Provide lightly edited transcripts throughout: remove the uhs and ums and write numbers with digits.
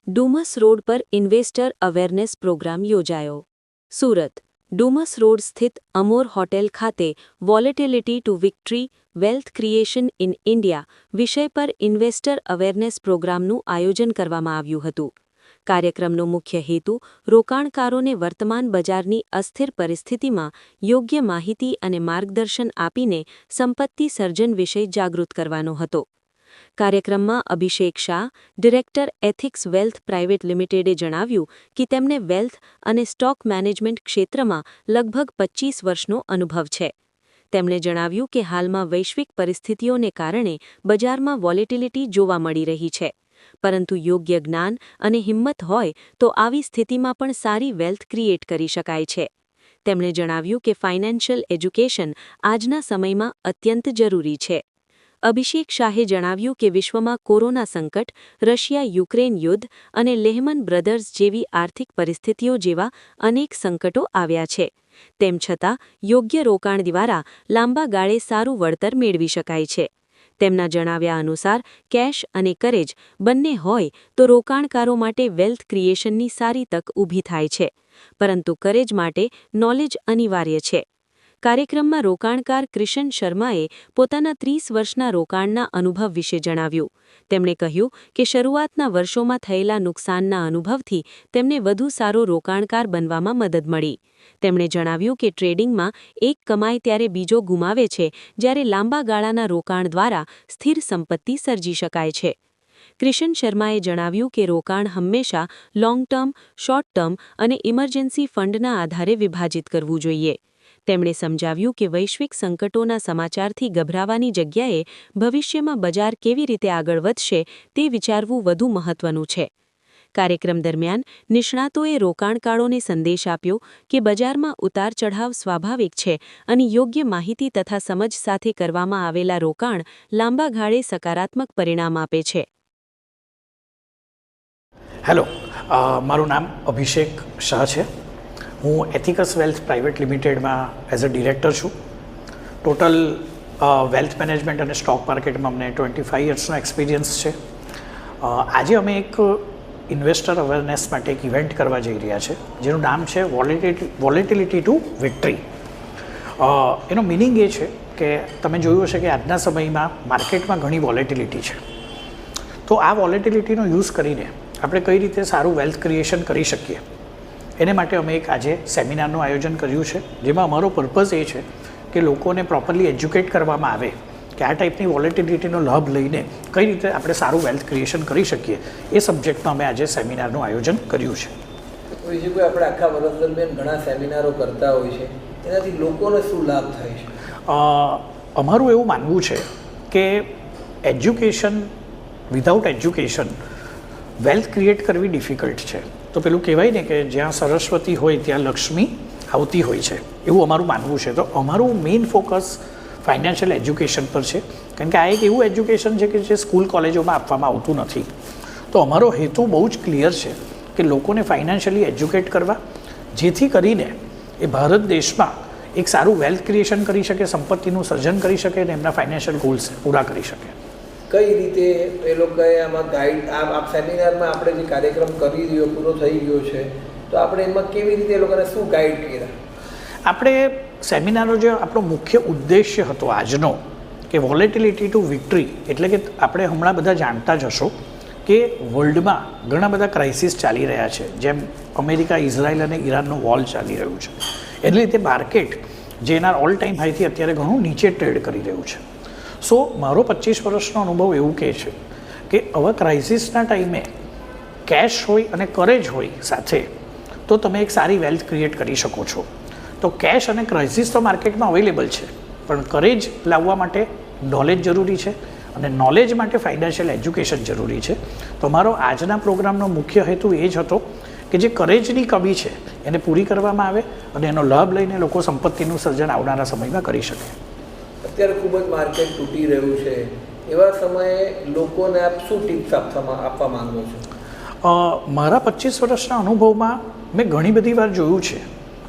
Dumas road પર investor awareness programme યોજાયો. Surat Dumas road સ્થિત અમોર હોટેલ ખાતે volatility to victory wealth creation in India વિષય પર ઇન્વેસ્ટર અવેરનેસ પ્રોગ્રામનું આયોજન કરવામાં આવ્યું હતું. કાર્યક્રમનો મુખ્ય હેતુ રોકાણકારોને વર્તમાન બજારની અસ્થિર પરિસ્થિતિમાં યોગ્ય માહિતી અને માર્ગદર્શન આપીને સંપત્તિ સર્જન વિશે જાગૃત કરવાનો હતો. કાર્યક્રમમાં Abhishek Shah, director Ethics Wealth private લિમિટેડે જણાવ્યું કે તેમને વેલ્થ અને સ્ટોક મેનેજમેન્ટ ક્ષેત્રમાં લગભગ 25 વર્ષનો અનુભવ છે. તેમણે જણાવ્યું કે હાલમાં વૈશ્વિક પરિસ્થિતિઓને કારણે બજારમાં વોલેટિલિટી જોવા મળી રહી છે, પરંતુ યોગ્ય જ્ઞાન અને હિંમત હોય તો આવી સ્થિતિમાં પણ સારી વેલ્થ ક્રિએટ કરી શકાય છે. તેમણે જણાવ્યું કે ફાઇનાન્શિયલ એજ્યુકેશન આજના સમયમાં અત્યંત જરૂરી છે. અભિષેક શાહે જણાવ્યું કે વિશ્વમાં કોરોના સંકટ, રશિયા-યુક્રેન યુદ્ધ અને લેહમન બ્રધર્સ જેવી આર્થિક પરિસ્થિતિઓ જેવા અનેક સંકટો આવ્યા છે. તેમ છતાં યોગ્ય રોકાણ દ્વારા લાંબા ગાળે સારું વળતર મેળવી શકાય છે. તેમના જણાવ્યા અનુસાર કેશ અને કરેજ બંને હોય તો રોકાણકારો માટે વેલ્થ ક્રિએશનની સારી તક ઊભી થાય છે, પરંતુ કરેજ માટે નોલેજ અનિવાર્ય છે. કાર્યક્રમમાં રોકાણકાર કિશન શર્માએ પોતાના 30 વર્ષના રોકાણના અનુભવ વિશે જણાવ્યું. તેમણે કહ્યું કે શરૂઆતના વર્ષોમાં થયેલા નુકસાનના અનુભવથી તેમને વધુ સારો રોકાણકાર બનવામાં મદદ મળી. તેમણે જણાવ્યું કે ટ્રેડિંગમાં એક કમાય ત્યારે બીજો ગુમાવે છે, જ્યારે લાંબા ગાળાના રોકાણ દ્વારા સ્થિર સંપત્તિ સર્જી શકાય છે. કિશન શર્માએ જણાવ્યું કે રોકાણ હંમેશા લોંગ ટર્મ, શોર્ટ ટર્મ અને ઇમરજન્સી ફંડના આધારે વિભાજિત કરવું જોઈએ. તેમણે સમજાવ્યું કે વૈશ્વિક સંકટોના સમાચારથી ગભરાવાની જગ્યાએ ભવિષ્યમાં બજાર કેવી રીતે આગળ વધશે તે વિચારવું વધુ મહત્વનું છે. કાર્યક્રમ દરમિયાન નિષ્ણાતોએ રોકાણકારોને સંદેશ આપ્યો કે બજારમાં ઉતાર-ચઢાવ સ્વાભાવિક છે અને યોગ્ય માહિતી તથા સમજ સાથે કરવામાં આવેલા રોકાણ લાંબા ગાળે સકારાત્મક પરિણામ આપે છે. હેલો, મારું નામ અભિષેક શાહ છે. હું એથિક્સ વેલ્થ પ્રાઇવેટ લિમિટેડમાં એઝ અ ડિરેક્ટર છું. ટોટલ વેલ્થ મેનેજમેન્ટ અને સ્ટોક માર્કેટમાં અમને 25 યર્સનો એક્સપિરિયન્સ છે. આજે અમે એક ઇન્વેસ્ટર અવેરનેસ માટે એક ઇવેન્ટ કરવા જઈ રહ્યા છે, જેનું નામ છે વોલેટિલિટી ટુ વિક્ટરી. એનો મિનિંગ એ છે કે તમે જોયું હશે કે આજના સમયમાં માર્કેટમાં ઘણી વોલેટિલિટી છે. તો આ વોલેટિલિટીનો યુઝ કરીને આપણે કઈ રીતે સારું વેલ્થ ક્રિએશન કરી શકીએ, એને માટે અમે એક આજે સેમિનારનું આયોજન કર્યું છે, જેમાં અમારો પર્પઝ એ છે કે લોકોને પ્રોપરલી એજ્યુકેટ કરવામાં આવે કે આ ટાઈપની વોલેટિલિટીનો લાભ લઈને કઈ રીતે આપણે સારું વેલ્થ ક્રિએશન કરી શકીએ. એ સબ્જેક્ટમાં અમે આજે સેમિનારનું આયોજન કર્યું છે. બીજું કોઈ આપણે આખા વર્ષ દરમિયાન ઘણા સેમિનારો કરતા હોય છે, એનાથી લોકોને શું લાભ થાય છે? અમારું એવું માનવું છે કે education, without education wealth create કરવી ડિફિકલ્ટ છે. તો પેલું કહેવાય ને કે જ્યાં સરસ્વતી હોય ત્યાં લક્ષ્મી આવતી હોય છે, એવું અમારું માનવું છે. તો અમારું મેઇન ફોકસ ફાઇનાન્શિયલ એજ્યુકેશન પર છે, કારણ કે આ એક એવું એજ્યુકેશન છે કે જે સ્કૂલ કોલેજોમાં આપવામાં આવતું નથી. તો અમારો હેતુ બહુ જ ક્લિયર છે કે લોકોને ફાઇનાન્શિયલી એજ્યુકેટ કરવા, જેથી કરીને એ ભારત દેશમાં એક સારું વેલ્થ ક્રિએશન કરી શકે, સંપત્તિનું સર્જન કરી શકે અને એમના ફાઇનાન્શિયલ ગોલ્સ પૂરા કરી શકે. કઈ રીતે એ લોકોએ આમાં ગાઈડ, આ સેમિનારમાં આપણે જે કાર્યક્રમ કરી રહ્યો પૂરો થઈ ગયો છે, તો આપણે એમાં કેવી રીતે એ લોકોને શું ગાઈડ કર્યા? આપણે સેમિનારનો જે આપણો મુખ્ય ઉદ્દેશ્ય હતો આજનો કે વોલેટિલિટી ટુ વિક્ટરી, એટલે કે આપણે હમણાં બધા જાણતા જ હશો કે વર્લ્ડમાં ઘણા બધા ક્રાઇસિસ ચાલી રહ્યા છે, જેમ અમેરિકા, ઇઝરાયલ અને ઈરાનનું વોર ચાલી રહ્યું છે. એટલે રીતે માર્કેટ જે એના ઓલ ટાઈમ હાઈથી અત્યારે ઘણું નીચે ટ્રેડ કરી રહ્યું છે. સો મારો 25 વર્ષનો અનુભવ એવું કહે છે કે આવા ક્રાઇસિસના ટાઈમે કેશ હોય અને કરેજ હોય સાથે, તો તમે એક સારી વેલ્થ ક્રિએટ કરી શકો છો. તો કેશ અને ક્રાઇસિસ તો માર્કેટમાં અવેલેબલ છે, પણ કરેજ લાવવા માટે નોલેજ જરૂરી છે અને નોલેજ માટે ફાઇનાન્શિયલ એજ્યુકેશન જરૂરી છે. તો મારો આજના પ્રોગ્રામનો મુખ્ય હેતુ એ જ હતો કે જે કરેજની કમી છે એને પૂરી કરવામાં આવે અને એનો લાભ લઈને લોકો સંપત્તિનું સર્જન આવનારા સમયમાં કરી શકે. અત્યારે ખૂબ જ માર્કેટ તૂટી રહ્યું છે, એવા સમયે લોકોને આપ શું ટિપ્સ આપવા માંગો છો? મારા 25 વર્ષના અનુભવમાં મેં ઘણી બધી વાર જોયું છે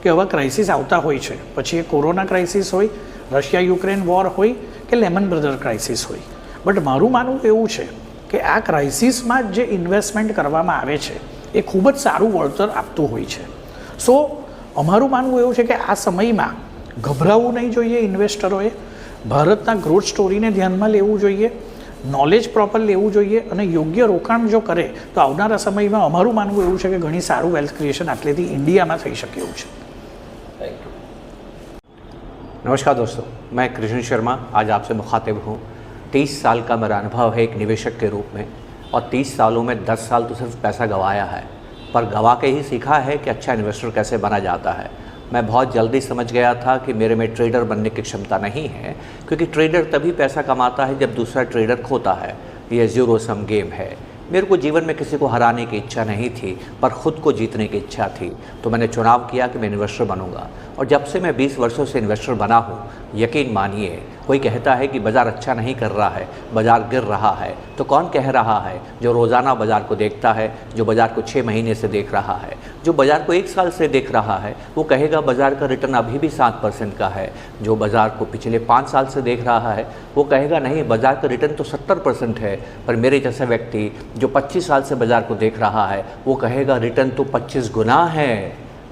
કે આવા ક્રાઇસિસ આવતા હોય છે, પછી એ કોરોના ક્રાઇસિસ હોય, રશિયા યુક્રેન વોર હોય કે લેમન બ્રધર ક્રાઇસિસ હોય. બટ મારું માનવું એવું છે કે આ ક્રાઇસિસમાં જે ઇન્વેસ્ટમેન્ટ કરવામાં આવે છે એ ખૂબ જ સારું વળતર આપતું હોય છે. સો અમારું માનવું એવું છે કે આ સમયમાં ગભરાવું નહીં જોઈએ ઇન્વેસ્ટરોએ, ભારતના ગ્રોથ સ્ટોરીને ધ્યાનમાં લેવું જોઈએ, નોલેજ પ્રોપર લેવું જોઈએ અને યોગ્ય રોકાણ જો કરે તો આવનારા સમયમાં અમારું માનવું એવું છે કે ઘણી સારું વેલ્થ ક્રિએશન આટલેથી ઇન્ડિયામાં થઈ શકે એવું છે. Thank you. नमस्कार दोस्तों, मैं कृष्ण शर्मा आज आपसे मुखातिब हूँ. 30 साल का मेरा अनुभव है एक निवेशक के रूप में और 30 सालों में 10 साल तो सिर्फ पैसा गंवाया है, पर गंवा के ही सीखा है कि अच्छा इन्वेस्टर कैसे बना जाता है. मैं बहुत जल्दी समझ गया था कि मेरे में ट्रेडर बनने की क्षमता नहीं है, क्योंकि ट्रेडर तभी पैसा कमाता है जब दूसरा ट्रेडर खोता है. ये ज़ीरो सम गेम है. मेरे को जीवन में किसी को हराने की इच्छा नहीं थी, पर ख़ुद को जीतने की इच्छा थी. तो मैंने चुनाव किया कि मैं इन्वेस्टर बनूंगा और जब से मैं 20 वर्षों से इन्वेस्टर बना हूँ, यकीन मानिए कोई कहता है कि बाज़ार अच्छा नहीं कर रहा है, बाज़ार गिर रहा है, तो कौन कह रहा है? जो रोज़ाना बाज़ार को देखता है, जो बाज़ार को 6 महीने से देख रहा है, जो बाज़ार को 1 साल से देख रहा है, वो कहेगा बाज़ार का रिटर्न अभी भी 7% का है. जो बाज़ार को पिछले 5 साल से देख रहा है वो कहेगा नहीं, बाज़ार का रिटर्न तो 70% है. पर मेरे जैसा व्यक्ति जो 25 साल से बाज़ार को देख रहा है वो कहेगा रिटर्न तो 25 गुना है.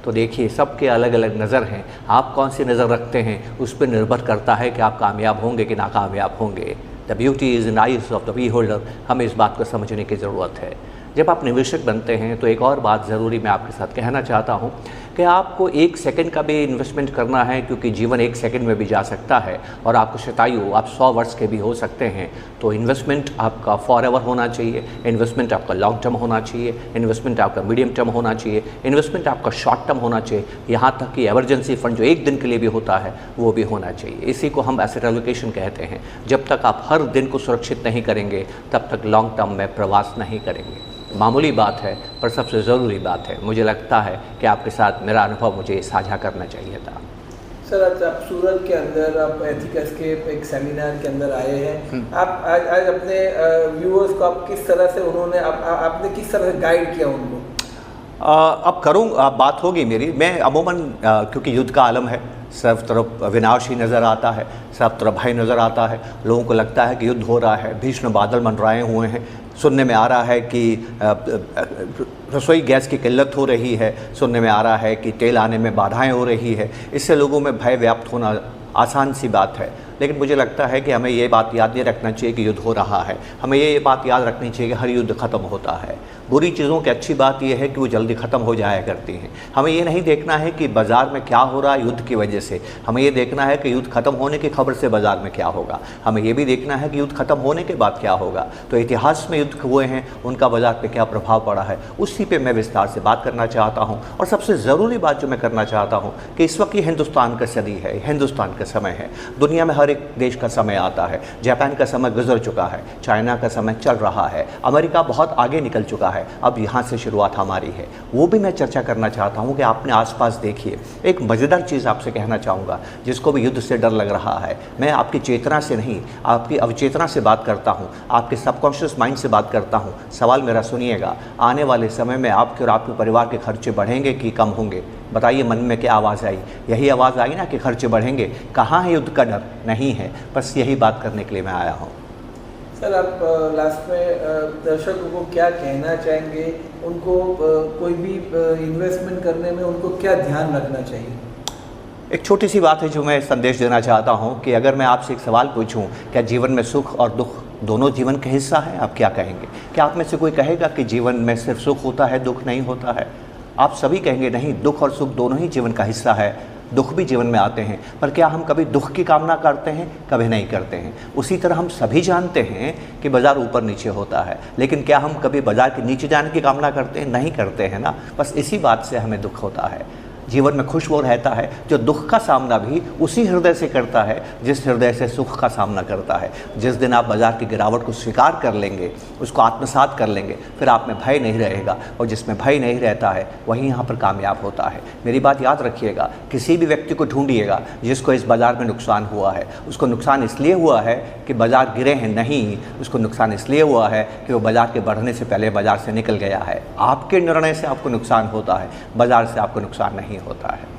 तो देखिए, सबके अलग अलग नज़र हैं. आप कौन सी नज़र रखते हैं उस पर निर्भर करता है कि आप कामयाब होंगे कि नाकामयाब होंगे. The beauty is in eyes of the beholder. हमें इस बात को समझने की ज़रूरत है. जब आप निवेशक बनते हैं तो एक और बात ज़रूरी मैं आपके साथ कहना चाहता हूँ कि आपको 1 सेकंड का भी इन्वेस्टमेंट करना है, क्योंकि जीवन 1 सेकंड में भी जा सकता है और आपको शतायु आप 100 वर्ष के भी हो सकते हैं. तो इन्वेस्टमेंट आपका फॉर एवर होना चाहिए, इन्वेस्टमेंट आपका लॉन्ग टर्म होना चाहिए, इन्वेस्टमेंट आपका मीडियम टर्म होना चाहिए, इन्वेस्टमेंट आपका शॉर्ट टर्म होना चाहिए, यहाँ तक कि एमरजेंसी फंड जो 1 दिन के लिए भी होता है वो भी होना चाहिए. इसी को हम एसेट एलोकेशन कहते हैं. जब तक आप हर दिन को सुरक्षित नहीं करेंगे तब तक लॉन्ग टर्म में प्रवास नहीं करेंगे. मामूली बात है पर सबसे ज़रूरी बात है. मुझे लगता है कि आपके साथ मेरा अनुभव मुझे साझा करना चाहिए था. सर, आज आप सूरत के अंदर आप एथिकस के एक सेमिनार के अंदर आए हैं. आप आज अपने व्यूअर्स को आप किस तरह से उन्होंने आपने किस तरह से गाइड किया उनको? अब करूँ बात होगी मेरी. मैं अमूमन क्योंकि युद्ध का आलम है, सब तरफ विनाश ही नज़र आता है, सब तरफ भय नज़र आता है. लोगों को लगता है कि युद्ध हो रहा है, भीषण बादल मंडराए हुए हैं. सुनने में आ रहा है कि रसोई गैस की किल्लत हो रही है, सुनने में आ रहा है कि तेल आने में बाधाएं हो रही है. इससे लोगों में भय व्याप्त होना आसान सी बात है. लेकिन मुझे लगता है कि हमें ये बात याद नहीं रखना चाहिए कि युद्ध हो रहा है. हमें ये बात याद रखनी चाहिए कि हर युद्ध ख़त्म होता है. बुरी चीज़ों की अच्छी बात यह है कि वो जल्दी ख़त्म हो जाया करती हैं. हमें ये नहीं देखना है कि बाज़ार में क्या हो रहा है युद्ध की वजह से. हमें ये देखना है कि युद्ध ख़त्म होने की खबर से बाज़ार में क्या होगा. हमें ये भी देखना है कि युद्ध ख़त्म होने के बाद क्या होगा. तो इतिहास में युद्ध हुए हैं, उनका बाज़ार पर क्या प्रभाव पड़ा है, उसी पर मैं विस्तार से बात करना चाहता हूँ. और सबसे ज़रूरी बात जो मैं करना चाहता हूँ कि इस वक्त ये हिंदुस्तान का सदी है, हिंदुस्तान का समय है. दुनिया में हर एक देश का समय आता है. जापान का समय गुजर चुका है, चाइना का समय चल रहा है, अमेरिका बहुत आगे निकल चुका है. अब यहाँ से शुरुआत हमारी है. वो भी मैं चर्चा करना चाहता हूँ कि आपने आसपास देखिए. एक मज़ेदार चीज़ आपसे कहना चाहूँगा, जिसको भी युद्ध से डर लग रहा है, मैं आपकी चेतना से नहीं, आपकी अवचेतना से बात करता हूँ, आपके सबकॉन्शियस माइंड से बात करता हूँ. सवाल मेरा सुनिएगा, आने वाले समय में आपके और आपके परिवार के खर्चे बढ़ेंगे कि कम होंगे? बताइए, मन में क्या आवाज़ आई? यही आवाज़ आई ना कि खर्चे बढ़ेंगे. कहाँ है युद्ध का डर? नहीं है. बस यही बात करने के लिए मैं आया हूँ. सर, आप लास्ट में दर्शकों को क्या कहना चाहेंगे? उनको कोई भी इन्वेस्टमेंट करने में उनको क्या ध्यान रखना चाहिए? एक छोटी सी बात है जो मैं संदेश देना चाहता हूँ कि अगर मैं आपसे एक सवाल पूछूं, क्या जीवन में सुख और दुख दोनों जीवन का हिस्सा है? आप क्या कहेंगे? क्या आप में से कोई कहेगा कि जीवन में सिर्फ सुख होता है, दुख नहीं होता है? आप सभी कहेंगे नहीं, दुख और सुख दोनों ही जीवन का हिस्सा है. दुख भी जीवन में आते हैं, पर क्या हम कभी दुख की कामना करते हैं? कभी नहीं करते हैं. उसी तरह हम सभी जानते हैं कि बाज़ार ऊपर नीचे होता है, लेकिन क्या हम कभी बाज़ार के नीचे जाने की कामना करते हैं? नहीं करते हैं ना. बस इसी बात से हमें दुख होता है. जीवन में खुश वो रहता है जो दुख का सामना भी उसी हृदय से करता है जिस हृदय से सुख का सामना करता है. जिस दिन आप बाज़ार की गिरावट को स्वीकार कर लेंगे, उसको आत्मसात कर लेंगे, फिर आप में भय नहीं रहेगा. और जिसमें भय नहीं रहता है वही यहाँ पर कामयाब होता है. मेरी बात याद रखिएगा, किसी भी व्यक्ति को ढूंढिएगा जिसको इस बाज़ार में नुकसान हुआ है. उसको नुकसान इसलिए हुआ है कि बाज़ार गिरे हैं? नहीं, उसको नुकसान इसलिए हुआ है कि वो बाज़ार के बढ़ने से पहले बाज़ार से निकल गया है. आपके निर्णय से आपको नुकसान होता है, बाज़ार से आपको नुकसान नहीं होता है.